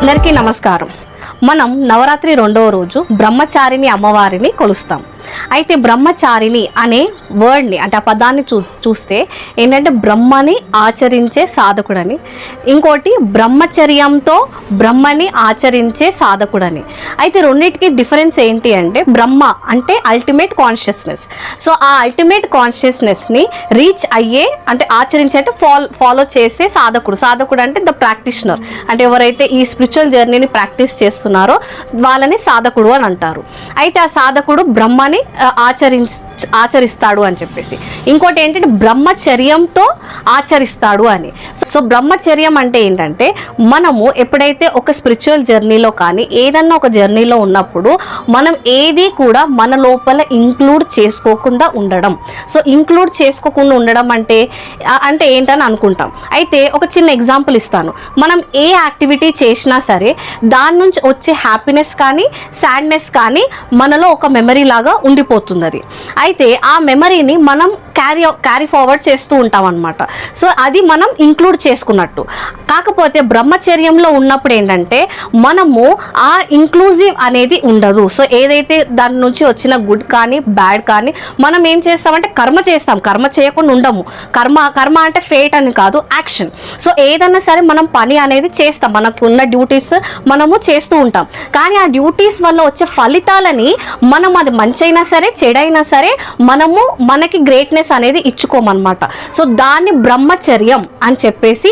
అందరికీ నమస్కారం. మనం నవరాత్రి 2వ రోజు బ్రహ్మచారిణి అమ్మవారిని కొలుస్తాం. అయితే బ్రహ్మచారిణి అనే వర్డ్ని అంటే ఆ పదాన్ని చూస్తే ఏంటంటే బ్రహ్మని ఆచరించే సాధకుడని, ఇంకోటి బ్రహ్మచర్యంతో బ్రహ్మని ఆచరించే సాధకుడని. అయితే రెండింటికి డిఫరెన్స్ ఏంటి అంటే బ్రహ్మ అంటే అల్టిమేట్ కాన్షియస్నెస్. సో ఆ అల్టిమేట్ కాన్షియస్నెస్ని రీచ్ అయ్యే అంటే ఆచరించే అంటే ఫాలో చేసే సాధకుడు. సాధకుడు అంటే ద ప్రాక్టీషనర్, అంటే ఎవరైతే ఈ స్పిరిచువల్ జర్నీని ప్రాక్టీస్ చేస్తున్నారో వాళ్ళని సాధకుడు అని అంటారు. అయితే ఆ సాధకుడు బ్రహ్మని ఆచరిస్తాడు అని చెప్పేసి. ఇంకోటి ఏంటంటే బ్రహ్మచర్యంతో ఆచరిస్తాడు అని. సో బ్రహ్మచర్యం అంటే ఏంటంటే మనము ఎప్పుడైతే ఒక స్పిరిచువల్ జర్నీలో కానీ ఏదన్నా ఒక జర్నీలో ఉన్నప్పుడు మనం ఏది కూడా మన లోపల ఇంక్లూడ్ చేసుకోకుండా ఉండడం. సో ఇంక్లూడ్ చేసుకోకుండా ఉండడం అంటే ఏంటని అనుకుంటాం. అయితే ఒక చిన్న ఎగ్జాంపుల్ ఇస్తాను. మనం ఏ యాక్టివిటీ చేసినా సరే దాని నుంచి వచ్చే హ్యాపీనెస్ కానీ సాడ్నెస్ కానీ మనలో ఒక మెమరీ లాగా ఉండిపోతుంది అది. అయితే ఆ మెమరీని మనం క్యారీ ఫార్వర్డ్ చేస్తూ ఉంటాం అన్నమాట. సో అది మనం ఇంక్లూడ్ చేసుకున్నట్టు. కాకపోతే బ్రహ్మచర్యంలో ఉన్నప్పుడు ఏంటంటే మనము ఆ ఇంక్లూజివ్ అనేది ఉండదు. సో ఏదైతే దాని నుంచి వచ్చిన గుడ్ కానీ బ్యాడ్ కానీ మనం ఏం చేస్తామంటే కర్మ చేస్తాం. కర్మ చేయకుండా ఉండము. కర్మ అంటే ఫేట్ అని కాదు, యాక్షన్. సో ఏదన్నా సరే మనం పని అనేది చేస్తాం. మనకు ఉన్న డ్యూటీస్ మనము చేస్తూ ఉంటాం. కానీ ఆ డ్యూటీస్ వల్ల వచ్చే ఫలితాలని మనం అది మంచి అయినా సరే చెడైనా సరే మనకి గ్రేట్నెస్ అనేది ఇచ్చుకోమన్నమాట. సో దాన్ని బ్రహ్మచర్యం అని చెప్పేసి